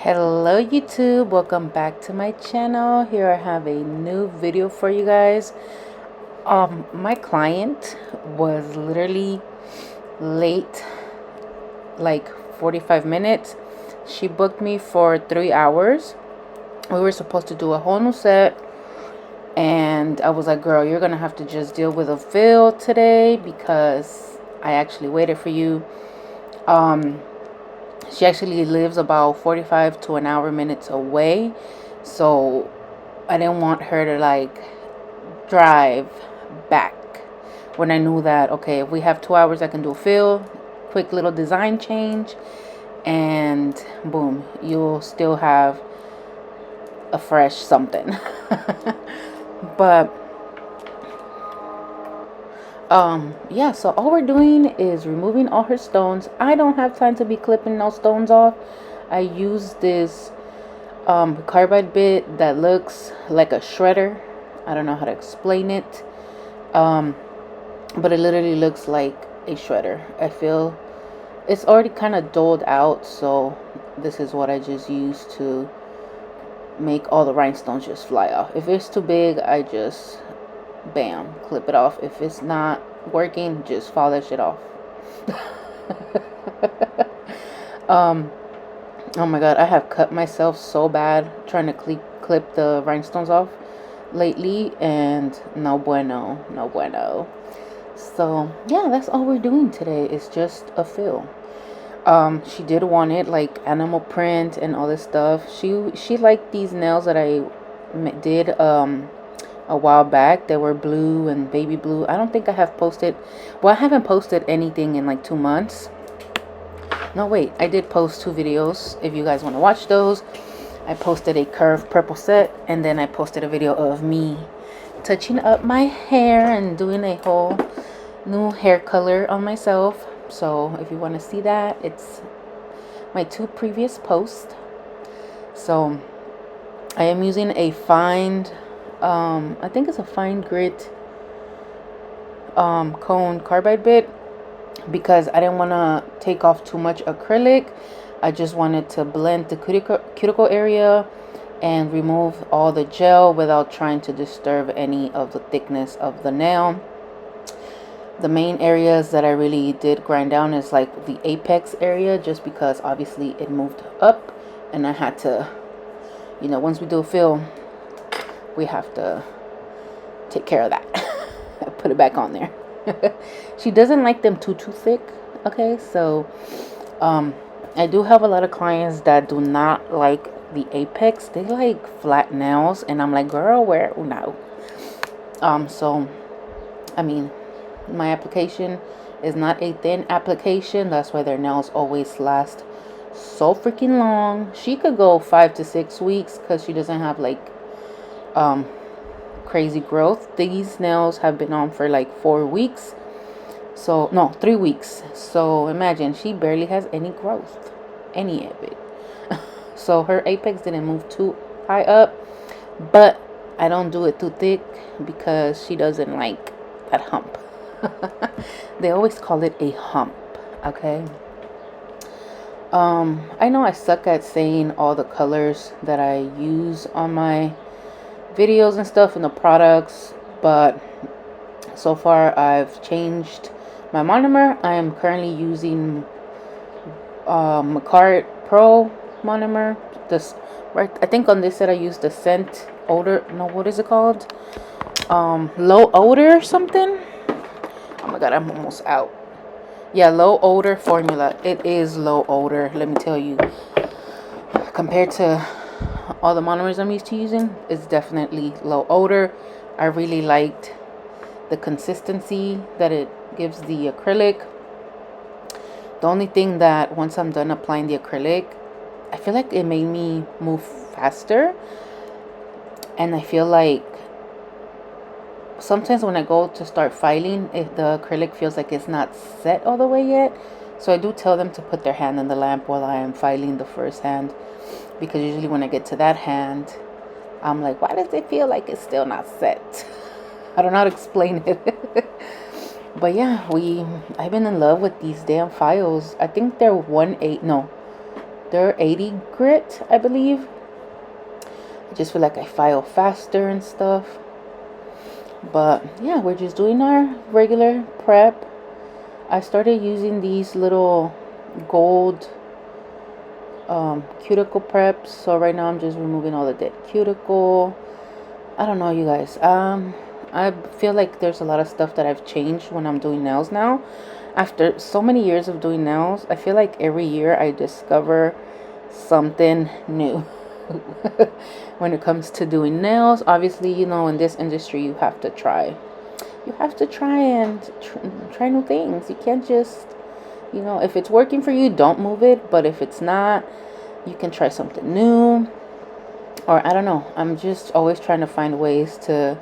Hello YouTube, welcome back to my channel. Here I have a new video for you guys. My client was literally late like 45 minutes. She booked me for 3 hours. We were supposed to do a whole new set, and I was like, girl, you're gonna have to just deal with a fill today because I actually waited for you. She actually lives about 45 to an hour minutes away, so I didn't want her to like drive back when I knew that, okay, if we have 2 hours I can do a fill, quick little design change, and boom, you'll still have a fresh something. But yeah, so all we're doing is removing all her stones. I don't have time to be clipping those stones off. I use this carbide bit that looks like a shredder. I don't know how to explain it, but it literally looks like a shredder. I feel it's already kind of dulled out, so this is what I just use to make all the rhinestones just fly off. If it's too big, I just bam, clip it off. If it's not working, just file that shit off. Oh my god, I have cut myself so bad trying to clip the rhinestones off lately, and no bueno, no bueno. So yeah, that's all we're doing today. It's just a fill. She did want it like animal print and all this stuff. She liked these nails that I did a while back. They were blue and baby blue. I don't think I have posted, well, I haven't posted anything in like 2 months. No, wait, I did post 2 videos if you guys want to watch those. I posted a curved purple set, and then I posted a video of me touching up my hair and doing a whole new hair color on myself. So if you want to see that, it's my 2 previous posts. So I am using a fine, I think it's a fine grit cone carbide bit, because I didn't want to take off too much acrylic. I just wanted to blend the cuticle area and remove all the gel without trying to disturb any of the thickness of the nail. The main areas that I really did grind down is like the apex area, just because obviously it moved up, and I had to, you know, once we do a fill, we have to take care of that. Put it back on there. She doesn't like them too thick. Okay, so I do have a lot of clients that do not like the apex. They like flat nails, and I'm like, girl, where? No. So I mean, my application is not a thin application. That's why their nails always last so freaking long. She could go 5 to 6 weeks because she doesn't have like crazy growth. These nails have been on for like 4 weeks. So no, 3 weeks. So imagine, she barely has any growth, any of it. So her apex didn't move too high up, but I don't do it too thick because she doesn't like that hump. They always call it a hump. Okay. I know I suck at saying all the colors that I use on my videos and stuff and the products, but so far I've changed my monomer. I am currently using PICSART Pro monomer. This, right, I think on this set I used the scent odor, no, what is it called, low odor or something. Oh my god, I'm almost out. Yeah, low odor formula. It is low odor, let me tell you. Compared to all the monomers I'm used to using, it's definitely low odor. I really liked the consistency that it gives the acrylic. The only thing that once I'm done applying the acrylic, I feel like it made me move faster. And I feel like sometimes when I go to start filing, if the acrylic feels like it's not set all the way yet. So I do tell them to put their hand on the lamp while I am filing the first hand, because usually when I get to that hand, I'm like, why does it feel like it's still not set? I don't know how to explain it. But yeah, I've been in love with these damn files. I think they're 1/8, no, they're 80 grit, I believe. I just feel like I file faster and stuff. But yeah, we're just doing our regular prep. I started using these little gold cuticle preps. So right now I'm just removing all the dead cuticle. I don't know, you guys. I feel like there's a lot of stuff that I've changed when I'm doing nails now. After so many years of doing nails, I feel like every year I discover something new. When it comes to doing nails, obviously, you know, in this industry, you have to try. You have to try and try new things. You can't just, you know, if it's working for you, don't move it. But if it's not, you can try something new. Or I don't know. I'm just always trying to find ways to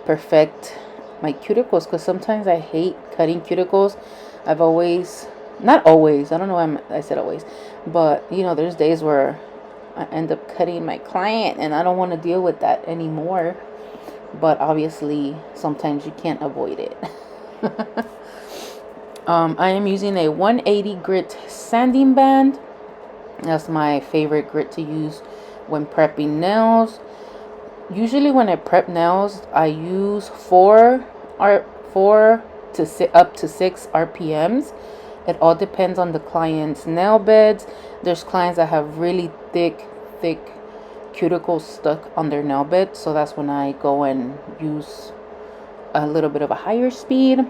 perfect my cuticles, because sometimes I hate cutting cuticles. I've always, not always, I don't know why I said always, but you know, there's days where I end up cutting my client and I don't want to deal with that anymore. But obviously sometimes you can't avoid it. I am using a 180 grit sanding band. That's my favorite grit to use when prepping nails. Usually when I prep nails, I use 4 to up to 6 RPMs. It all depends on the client's nail beds. There's clients that have really thick cuticles stuck on their nail bed, so that's when I go and use a little bit of a higher speed.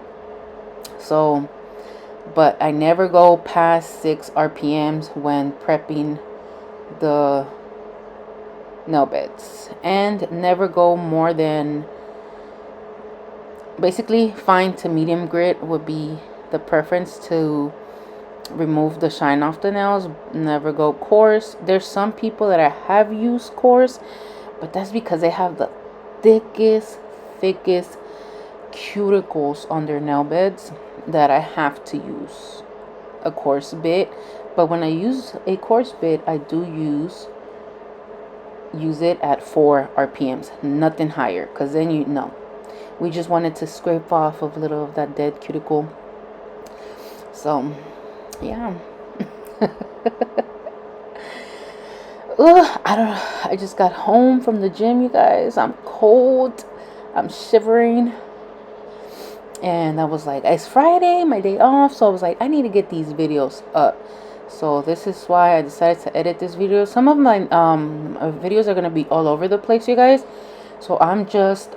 So, but I never go past 6 RPMs when prepping the nail beds, and never go more than, basically fine to medium grit would be the preference to remove the shine off the nails. Never go coarse. There's some people that I have used coarse, but that's because they have the thickest cuticles on their nail beds that I have to use a coarse bit. But when I use a coarse bit, I do use it at 4 RPMs, nothing higher, because then you know we just wanted to scrape off a little of that dead cuticle. So yeah. Ugh, I just got home from the gym, you guys. I'm cold, I'm shivering, and I was like, it's Friday, my day off, so I was like, I need to get these videos up. So this is why I decided to edit this video. Some of my videos are going to be all over the place, you guys. So I'm just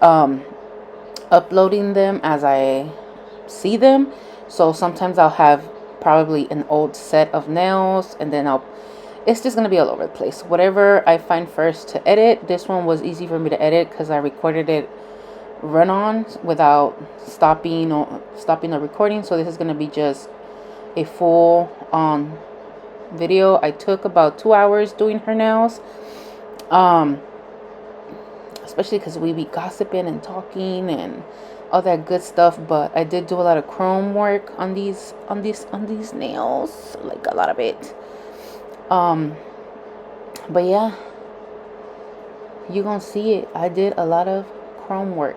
uploading them as I see them. So sometimes I'll have probably an old set of nails, and then it's just going to be all over the place. Whatever I find first to edit. This one was easy for me to edit because I recorded it run-on without stopping the recording. So this is going to be just a full on video. I took about 2 hours doing her nails, especially because we be gossiping and talking and all that good stuff. But I did do a lot of chrome work on these nails, like a lot of it. But yeah, you gonna see it. I did a lot of chrome work.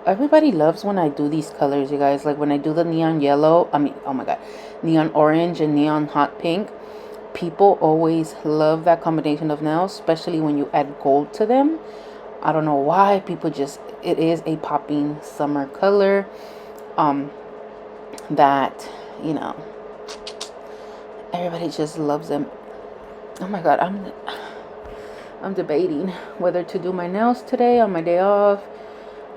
Everybody loves when I do these colors, you guys. Like when I do the neon yellow, oh my god, neon orange and neon hot pink. People always love that combination of nails, especially when you add gold to them. I don't know why. People just, it is a popping summer color that, you know, everybody just loves them. Oh my god, I'm debating whether to do my nails today on my day off.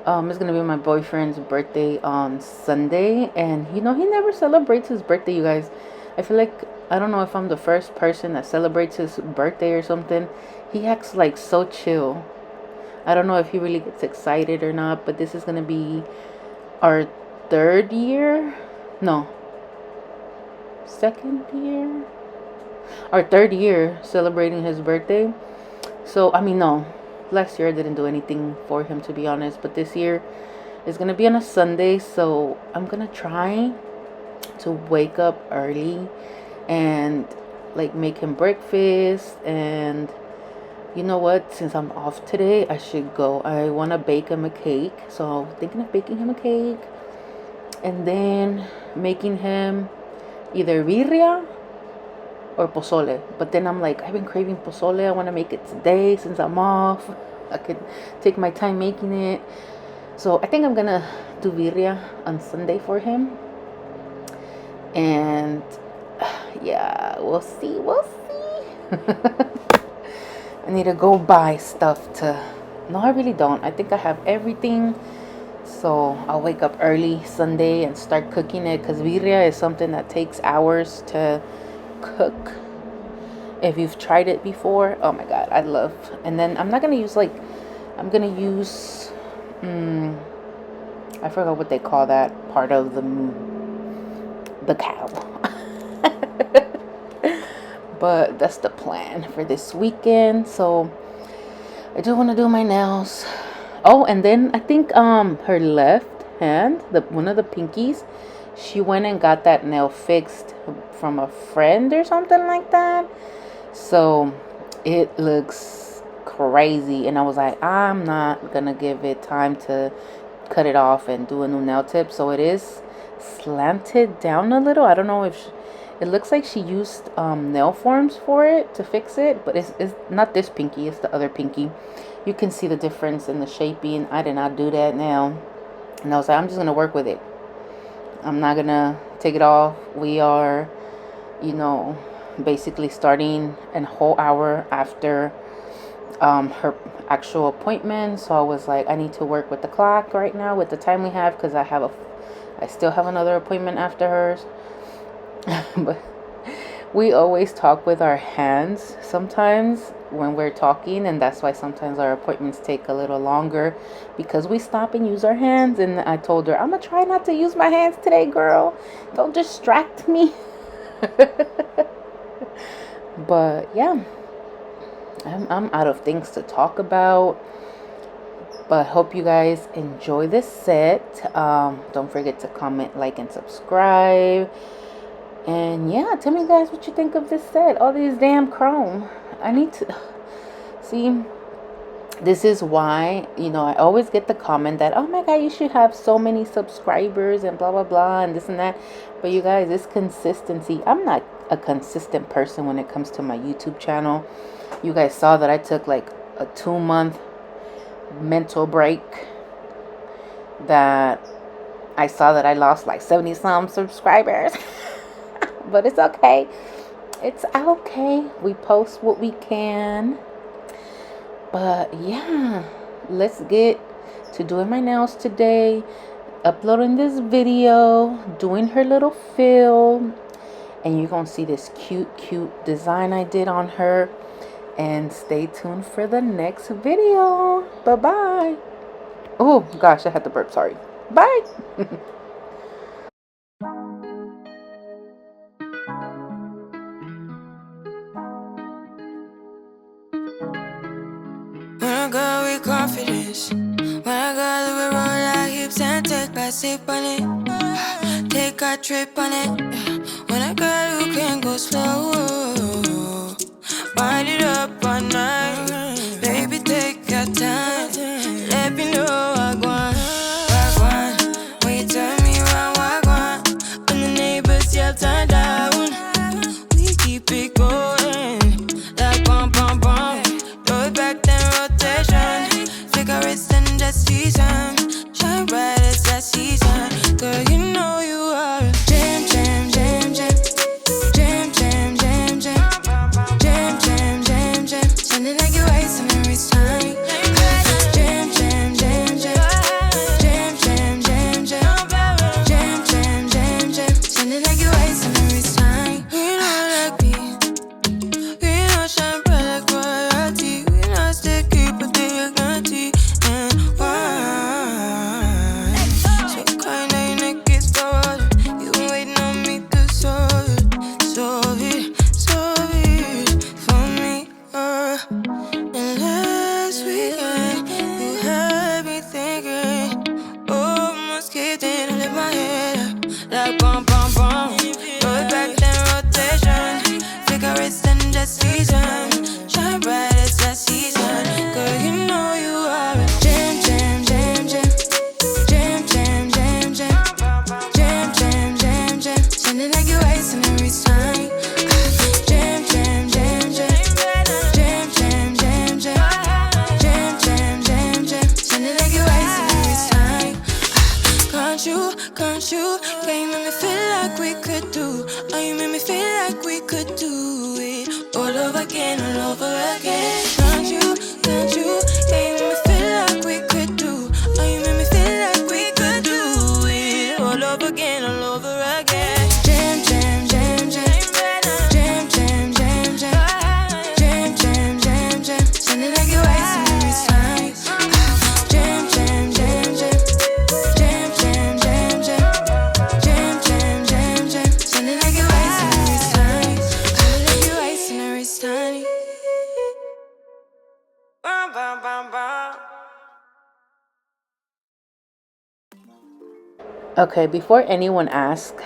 It's gonna be my boyfriend's birthday on Sunday, and you know, he never celebrates his birthday, you guys. I feel like, I don't know if I'm the first person that celebrates his birthday or something. He acts like so chill. I don't know if he really gets excited or not, but this is gonna be our second year, our 3rd year celebrating his birthday. So I mean, no, last year I didn't do anything for him, to be honest, but this year is gonna be on a Sunday. So I'm gonna try to wake up early and like make him breakfast. And you know what, since I'm off today, I should go. I want to bake him a cake, so I'm thinking of baking him a cake and then making him either birria or pozole. But then I'm like, I've been craving pozole. I want to make it today since I'm off. I could take my time making it. So I think I'm gonna do birria on Sunday for him. And yeah, we'll see. I need to go buy stuff to... No, I really don't. I think I have everything. So I'll wake up early Sunday and start cooking it, because birria is something that takes hours to cook. If you've tried it before, oh my god, I love. And then I'm not gonna use like, I'm gonna use I forgot what they call that part of the cow. But that's the plan for this weekend. So I do want to do my nails. Oh, and then I think her left hand, one of the pinkies, she went and got that nail fixed from a friend or something like that. So it looks crazy, and I was like, I'm not gonna give it time to cut it off and do a new nail tip. So it is slanted down a little. I don't know if it looks like she used nail forms for it to fix it, but it's not this pinky, it's the other pinky. You can see the difference in the shaping. I did not do that now, and I was like, I'm just gonna work with it. I'm not gonna take it off. We are, you know, basically starting a whole hour after her actual appointment. So I was like, I need to work with the clock right now, with the time we have, because I still have another appointment after hers. But we always talk with our hands sometimes when we're talking, and that's why sometimes our appointments take a little longer, because we stop and use our hands. And I told her, I'm gonna try not to use my hands today, girl. Don't distract me. But yeah, I'm out of things to talk about. But hope you guys enjoy this set. Don't forget to comment, like, and subscribe. And yeah, tell me guys what you think of this set. All these damn chrome. I need to see. This is why, you know, I always get the comment that, oh my god, you should have so many subscribers and blah blah blah and this and that. But you guys, it's consistency. I'm not a consistent person when it comes to my YouTube channel. You guys saw that I took like a 2-month mental break, that I saw that I lost like 70 some subscribers. But it's okay. It's okay. We post what we can. But yeah, let's get to doing my nails today, uploading this video, doing her little fill, and you're gonna see this cute design I did on her. And stay tuned for the next video. Bye bye. Oh gosh, I had to burp, sorry. Bye. When I go with confidence, when I go we roll our hips and take a sip on it, take a trip on it. When I go, you can go slow, wind it up all night. Baby, take your time, let me know what I want. When you turn me around, what I want. When the neighbors yell turn down, we keep it going like bum bum bum. Throw it back then rotation, cigarettes and the season, shine bright as that season. Girl, you know you are a jam jam jam jam jam jam jam. can't you? Yeah, you make me feel like we could do. Oh, you make me feel like we could do it all over again, all over again. Can't you? Can't you? Yeah, you make me feel like we could do. Oh, you make me feel like we could do it all over again, all over again. Jam, jam, jam, jam. Jam, jam, jam, jam. Jam, jam, jam, jam. Sounding like your ice in the wristline. Jam, jam, jam, jam. Jam, jam, jam, jam. Jam, jam, jam, jam. Sounding like your ice in the wristline. Sounding like your ice in the wristline. Bum, bum, bum, bum. Okay, before anyone asks,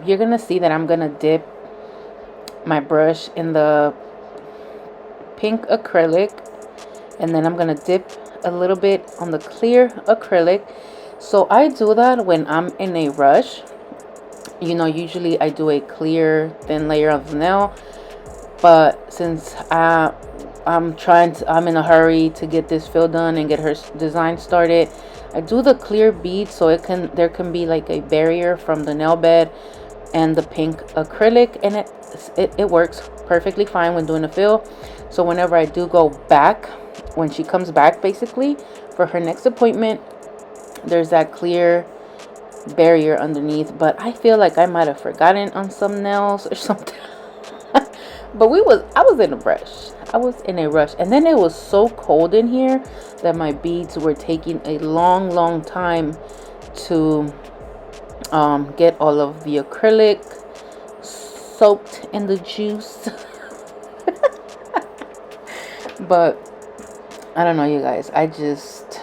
you're gonna see that I'm gonna dip my brush in the pink acrylic, and then I'm gonna dip a little bit on the clear acrylic. So I do that when I'm in a rush. You know, usually I do a clear thin layer of nail, but since I'm in a hurry to get this fill done and get her design started, I do the clear bead so there can be like a barrier from the nail bed and the pink acrylic, and it works perfectly fine when doing a fill. So whenever I do go back, when she comes back basically for her next appointment, there's that clear barrier underneath. But I feel like I might have forgotten on some nails or something. But I was in a rush. I was in a rush, and then it was so cold in here that my beads were taking a long time to get all of the acrylic soaked in the juice. But I don't know, you guys, I just,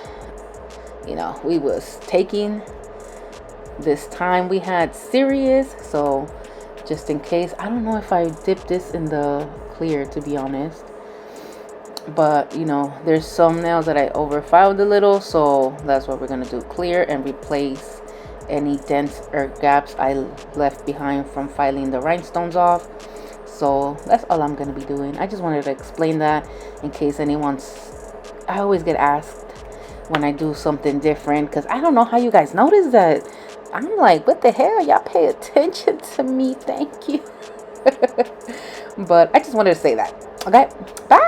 we was taking this time we had serious. So just in case, I don't know if I dip this in the clear, to be honest, but there's some nails that I overfiled a little, so that's what we're gonna do, clear, and replace any dents or gaps I left behind from filing the rhinestones off. So that's all I'm gonna be doing. I just wanted to explain that in case I always get asked when I do something different, because I don't know how you guys notice that. I'm like, what the hell, y'all pay attention to me, thank you. But I just wanted to say that. Okay, bye.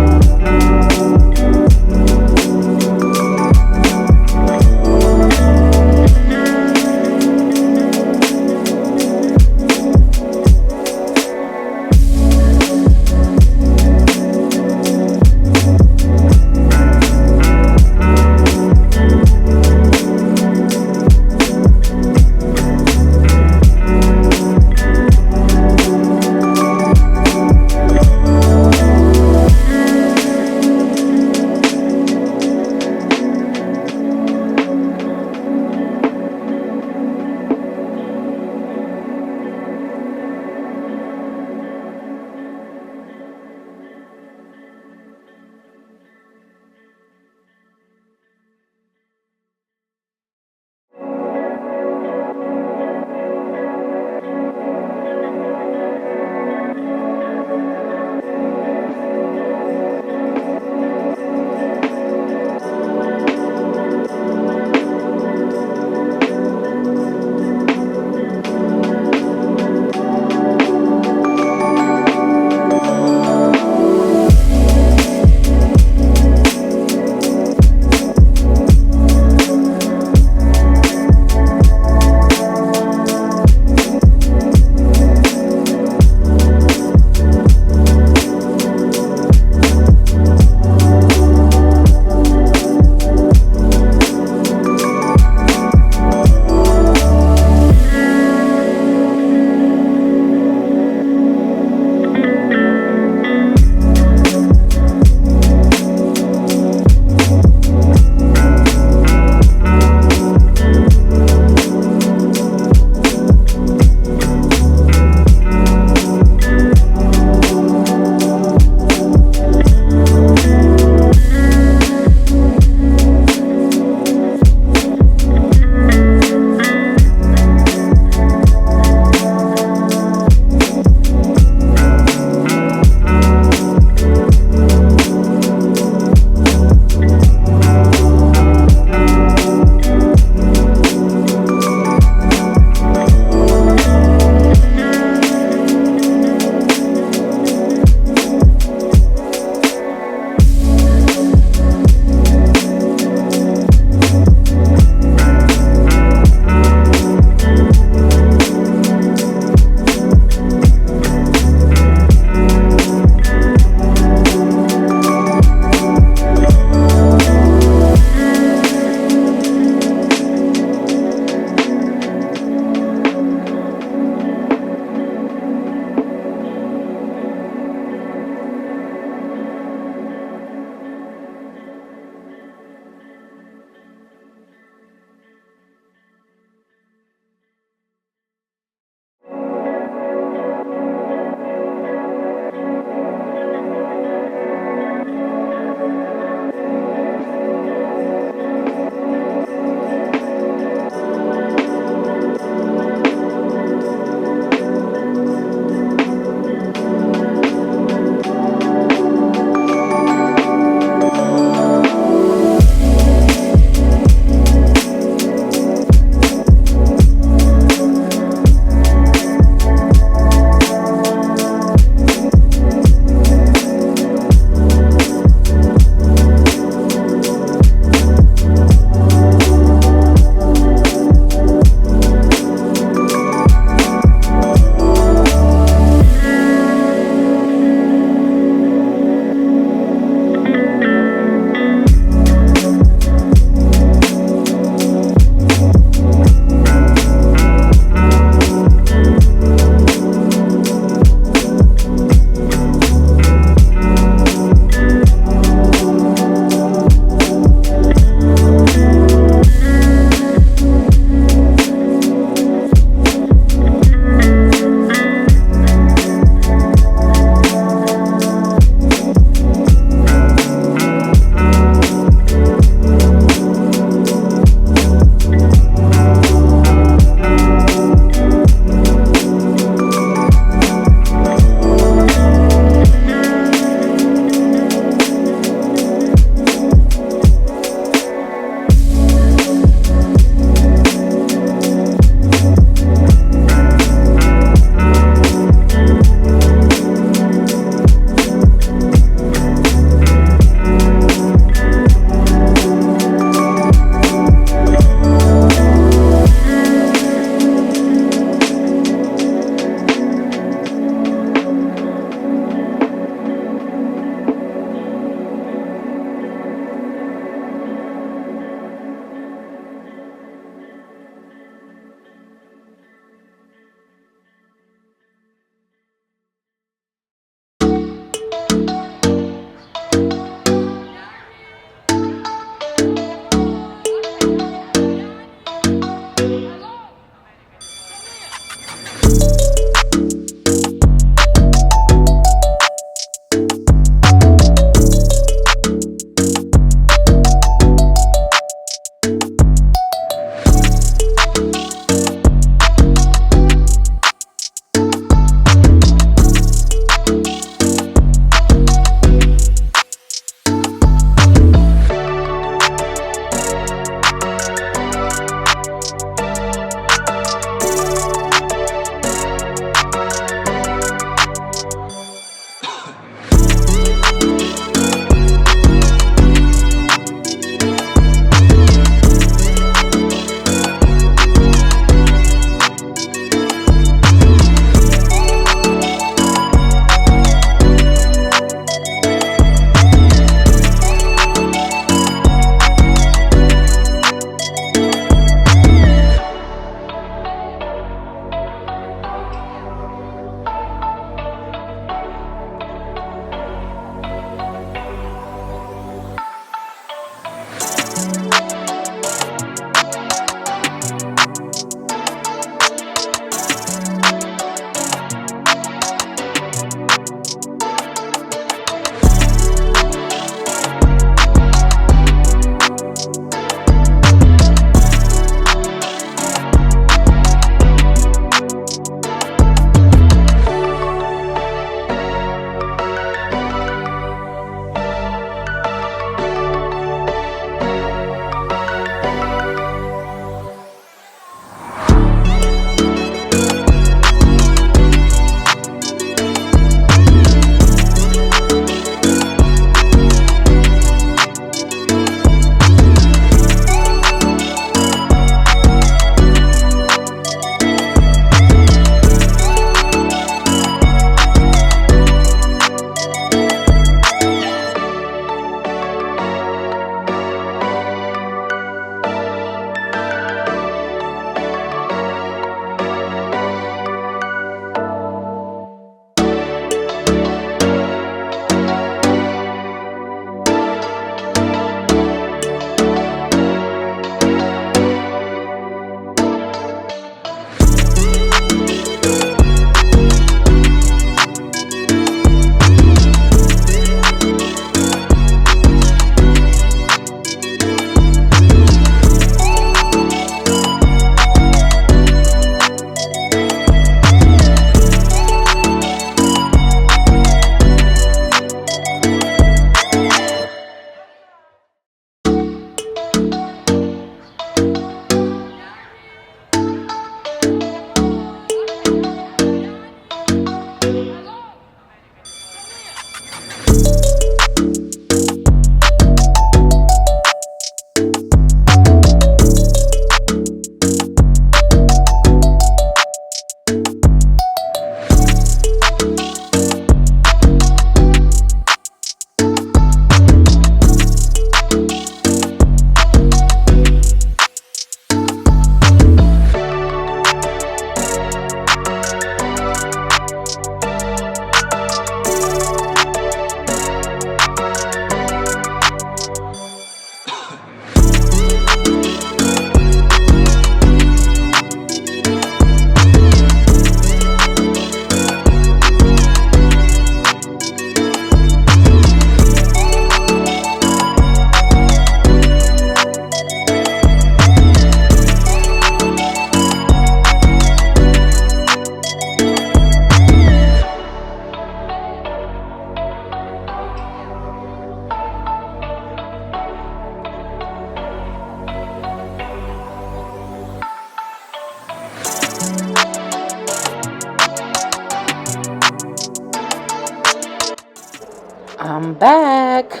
I'm back.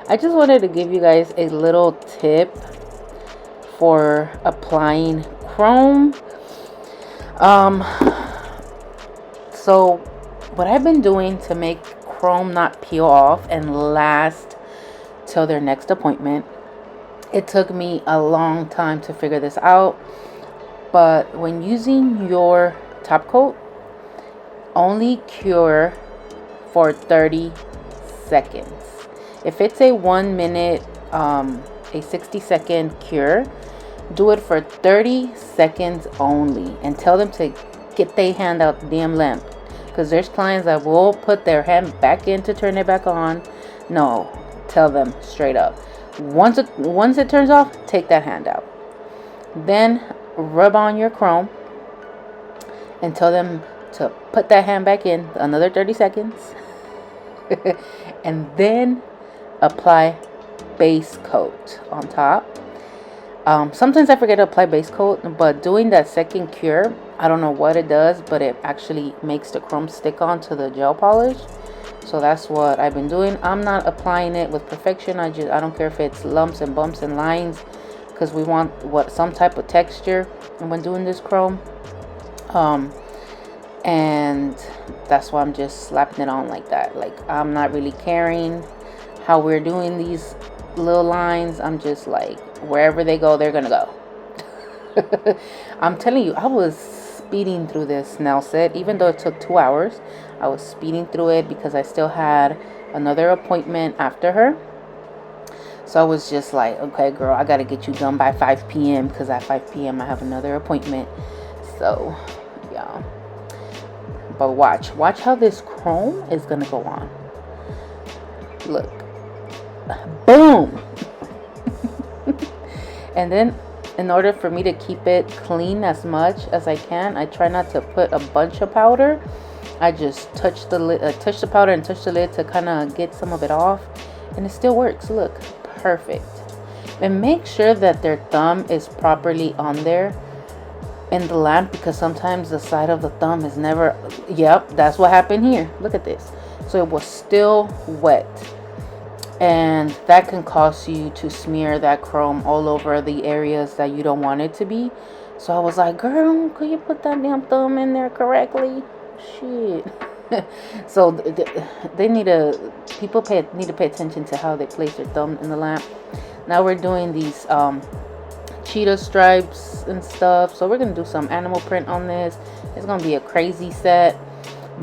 I just wanted to give you guys a little tip for applying chrome. So what I've been doing to make chrome not peel off and last till their next appointment, it took me a long time to figure this out, but when using your top coat, only cure for 30 seconds. If it's a 1 minute, a 60-second cure, do it for 30 seconds only, and tell them to get their hand out the damn lamp, because there's clients that will put their hand back in to turn it back on. No, tell them straight up, once it turns off, take that hand out, then rub on your chrome and tell them to put that hand back in another 30 seconds and then apply base coat on top. Sometimes I forget to apply base coat, but doing that second cure, I don't know what it does, but it actually makes the chrome stick onto the gel polish. So that's what I've been doing. I'm not applying it with perfection. I don't care if it's lumps and bumps and lines, because we want some type of texture when doing this chrome. And that's why I'm just slapping it on like that. Like, I'm not really caring how we're doing these little lines. I'm just like, wherever they go, they're gonna go. I'm telling you, I was speeding through this nail set. Even though it took 2 hours, I was speeding through it because I still had another appointment after her. So I was just like, okay girl, I gotta get you done by 5 p.m. because at 5 p.m. I have another appointment. So yeah, but watch how this chrome is gonna go on. Look, boom. And then in order for me to keep it clean as much as I can, I try not to put a bunch of powder. I just touch the powder and touch the lid to kind of get some of it off, and it still works. Look, perfect. And make sure that their thumb is properly on there in the lamp, because sometimes the side of the thumb is never. Yep, that's what happened here. Look at this. So it was still wet, and that can cause you to smear that chrome all over the areas that you don't want it to be. So I was like, girl, could you put that damn thumb in there correctly? Shit. So they need to pay attention to how they place their thumb in the lamp. Now we're doing these cheetah stripes and stuff, so we're gonna do some animal print on this. It's gonna be a crazy set,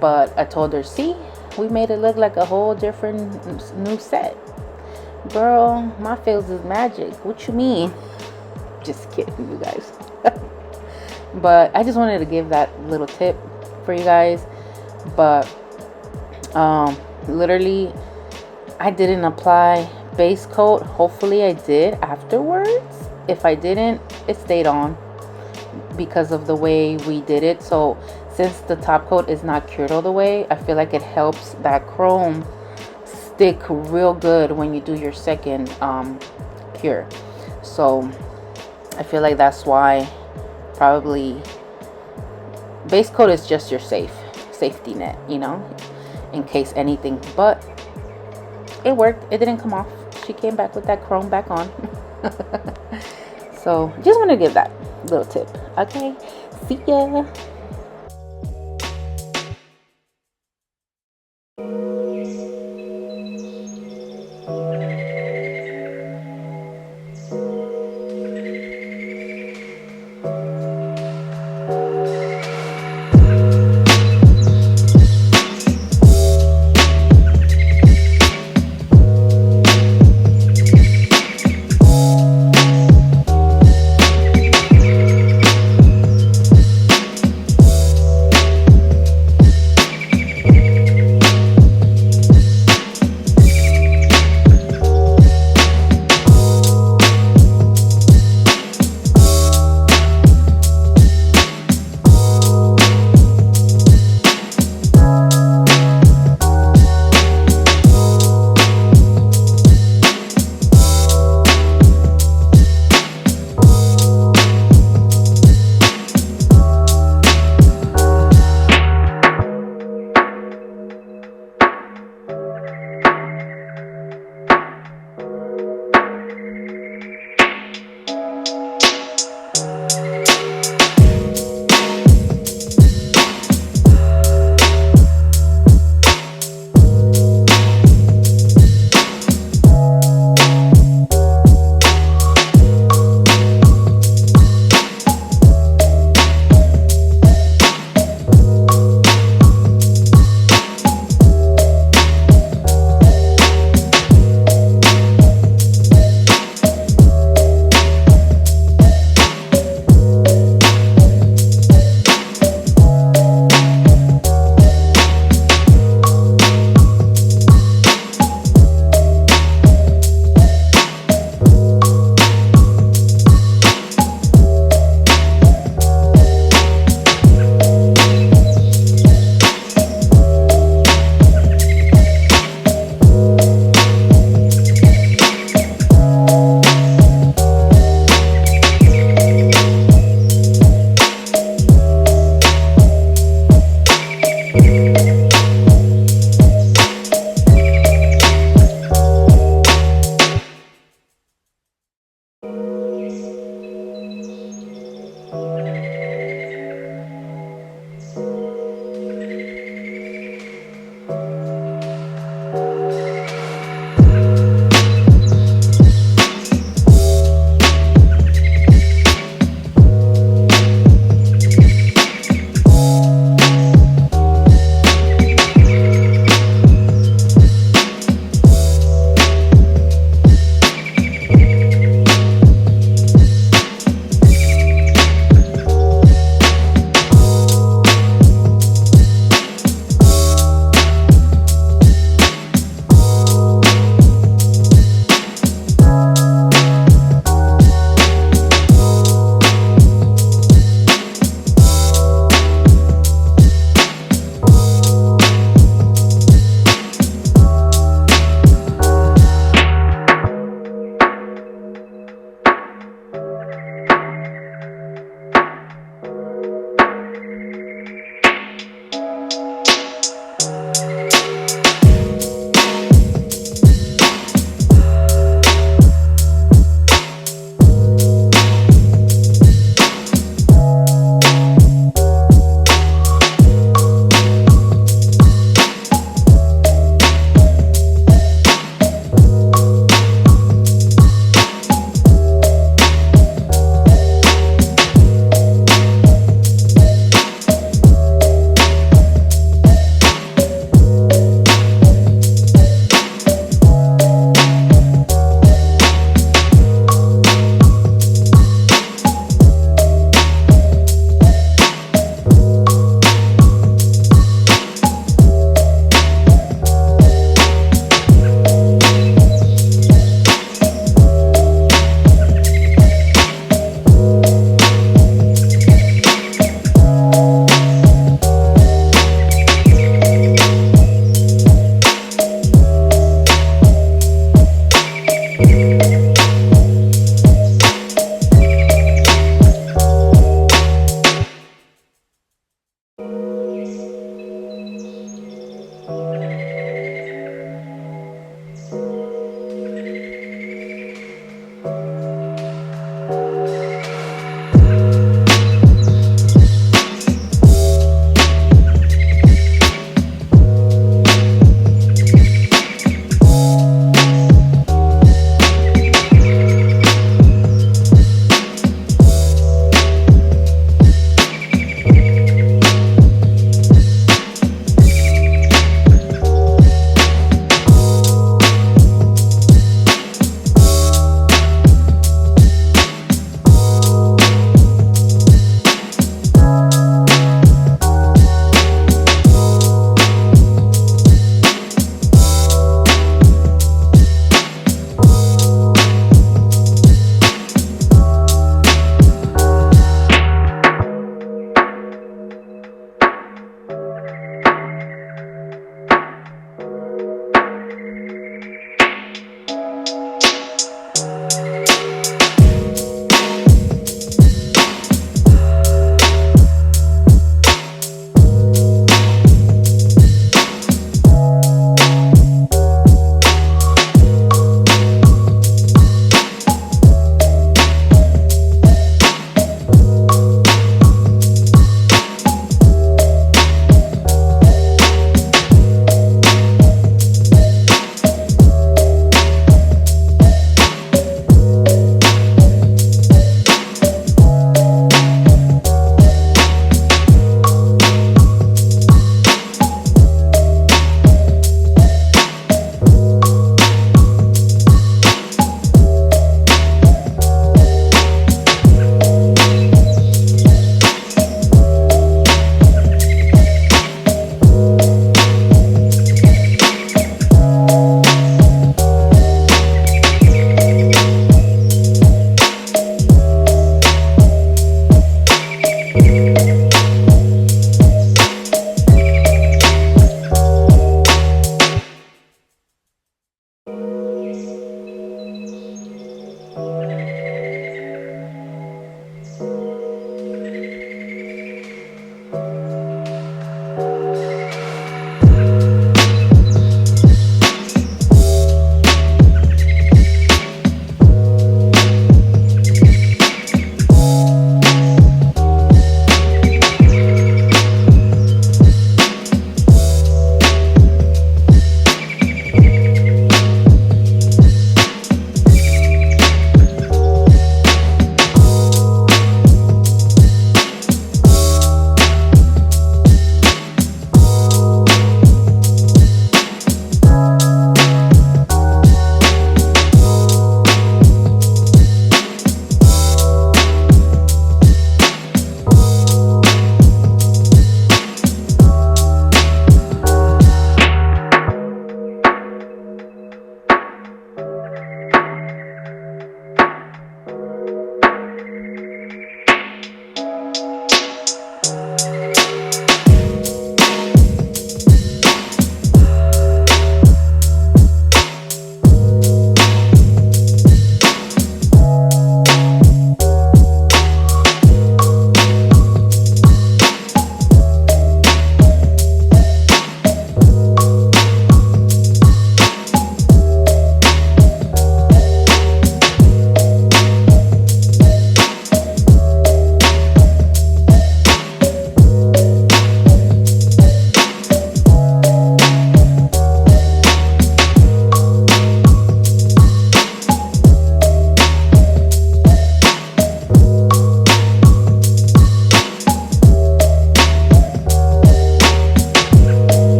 but I told her, see, we made it look like a whole different new set. Girl, my feels is magic. What you mean? Just kidding, you guys. But I just wanted to give that little tip for you guys. But literally, I didn't apply base coat. Hopefully I did afterwards. If I didn't, it stayed on because of the way we did it. So since the top coat is not cured all the way, I feel like it helps that chrome stick real good when you do your second cure. So I feel like that's why probably base coat is just your safety net, you know, in case anything. But it worked. It didn't come off. She came back with that chrome back on. So just want to give that little tip. Okay, see ya.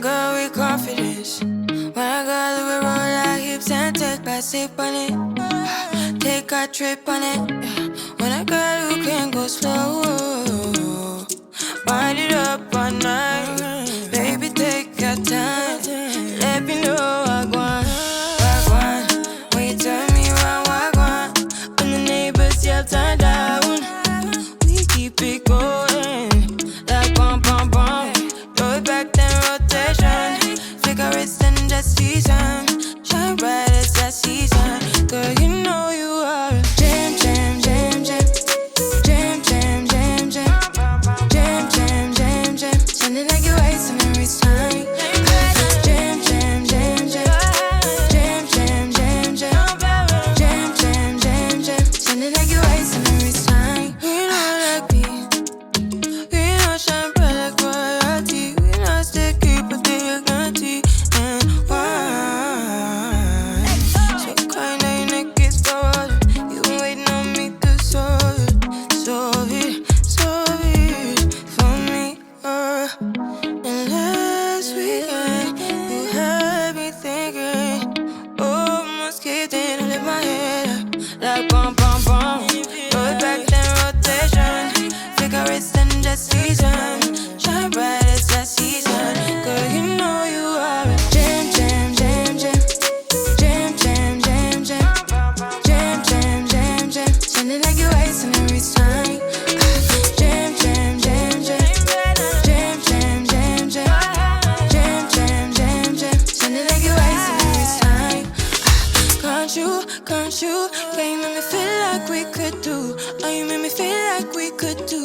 girl with confidence. When I got we roll our hips and take back sip on it. Take a trip on it. When I got who can go slow. Wind it up all night. Baby, take your time. Let me know I want. When you turn me around, I want. When the neighbors yell turn down, we keep it going. Like bum bum bum. Throw it back then rotation. Figure it's in the season. Shine bright as that season. Girl, you know you are a jam, jam, jam, jam. Jam, jam, jam, jam. Jam, jam, jam, jam. Sounding like you're wasting every time. Jam, jam, jam, jam. Jam, jam, jam, jam. Jam, jam, jam, jam. Sounding like you're wasting every time. We know like me. We know shine bright like royalty. We know sticky but dignity and wine. So kind of your neck is stolen. You been waiting on me to solve it for me. And last weekend you had me thinking, oh, almost kicked in and left my head up. Like bum bum bum. Throw it back then rotation. Figure it's in the season. Shine bright as that season. Girl, you know you are a jam, jam, jam, jam. Jam, jam, jam, jam. Jam, jam, jam, jam. Sounding like you're wasting every time. Jam, jam, jam, jam. Jam, jam, jam, jam. Jam, jam, jam, jam. Sounding like you're wasting every time. Can't you? Can't you make me feel like we could do? Oh, you make me feel like we could do.